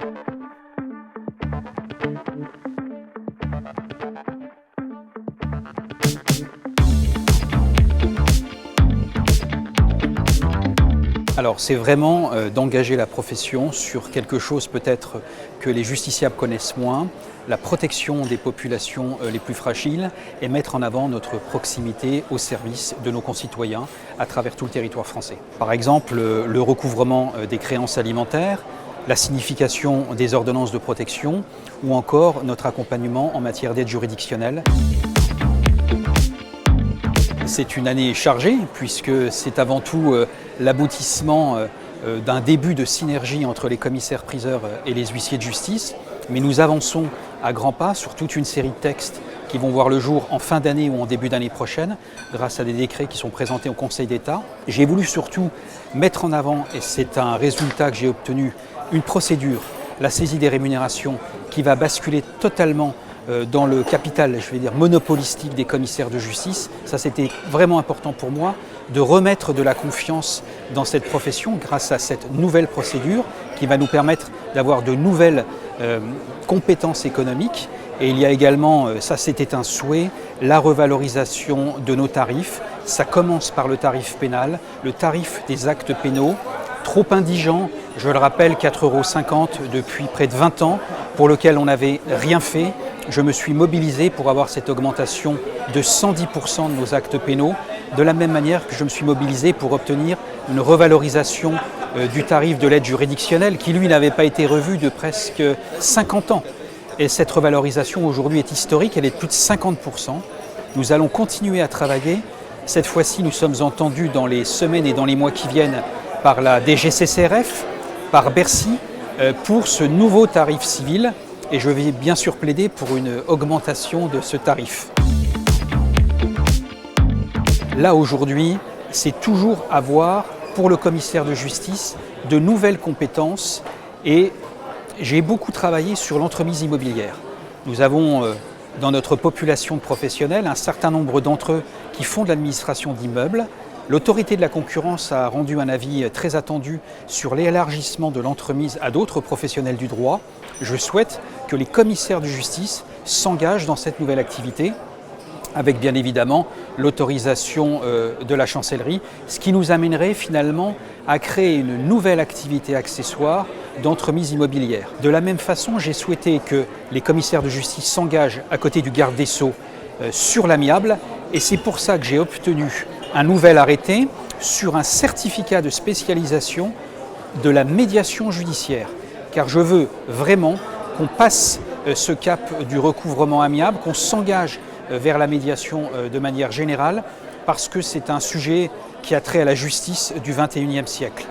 Alors c'est vraiment d'engager la profession sur quelque chose peut-être que les justiciables connaissent moins, la protection des populations les plus fragiles et mettre en avant notre proximité au service de nos concitoyens à travers tout le territoire français. Par exemple, le recouvrement des créances alimentaires, la signification des ordonnances de protection ou encore notre accompagnement en matière d'aide juridictionnelle. C'est une année chargée puisque c'est avant tout l'aboutissement d'un début de synergie entre les commissaires-priseurs et les huissiers de justice. Mais nous avançons à grands pas sur toute une série de textes qui vont voir le jour en fin d'année ou en début d'année prochaine grâce à des décrets qui sont présentés au Conseil d'État. J'ai voulu surtout mettre en avant, et c'est un résultat que j'ai obtenu, une procédure, la saisie des rémunérations, qui va basculer totalement dans le capital, je vais dire, monopolistique des commissaires de justice. Ça, c'était vraiment important pour moi de remettre de la confiance dans cette profession grâce à cette nouvelle procédure qui va nous permettre d'avoir de nouvelles compétences économiques. Et il y a également, ça c'était un souhait, la revalorisation de nos tarifs. Ça commence par le tarif pénal, le tarif des actes pénaux, trop indigent, je le rappelle, 4,50 € depuis près de 20 ans, pour lequel on n'avait rien fait. Je me suis mobilisé pour avoir cette augmentation de 110% de nos actes pénaux, de la même manière que je me suis mobilisé pour obtenir une revalorisation du tarif de l'aide juridictionnelle qui, lui, n'avait pas été revu de presque 50 ans. Et cette revalorisation aujourd'hui est historique, elle est de plus de 50%. Nous allons continuer à travailler. Cette fois-ci, nous sommes entendus dans les semaines et dans les mois qui viennent par la DGCCRF, par Bercy, pour ce nouveau tarif civil. Et je vais bien sûr plaider pour une augmentation de ce tarif. Là aujourd'hui, c'est toujours avoir pour le commissaire de justice de nouvelles compétences et j'ai beaucoup travaillé sur l'entremise immobilière. Nous avons dans notre population de professionnels un certain nombre d'entre eux qui font de l'administration d'immeubles. L'autorité de la concurrence a rendu un avis très attendu sur l'élargissement de l'entremise à d'autres professionnels du droit. Je souhaite que les commissaires de justice s'engagent dans cette nouvelle activité avec bien évidemment l'autorisation de la chancellerie, ce qui nous amènerait finalement à créer une nouvelle activité accessoire d'entremise immobilière. De la même façon, j'ai souhaité que les commissaires de justice s'engagent à côté du garde des Sceaux sur l'amiable et c'est pour ça que j'ai obtenu un nouvel arrêté sur un certificat de spécialisation de la médiation judiciaire. Car je veux vraiment qu'on passe ce cap du recouvrement amiable, qu'on s'engage vers la médiation de manière générale, parce que c'est un sujet qui a trait à la justice du XXIe siècle.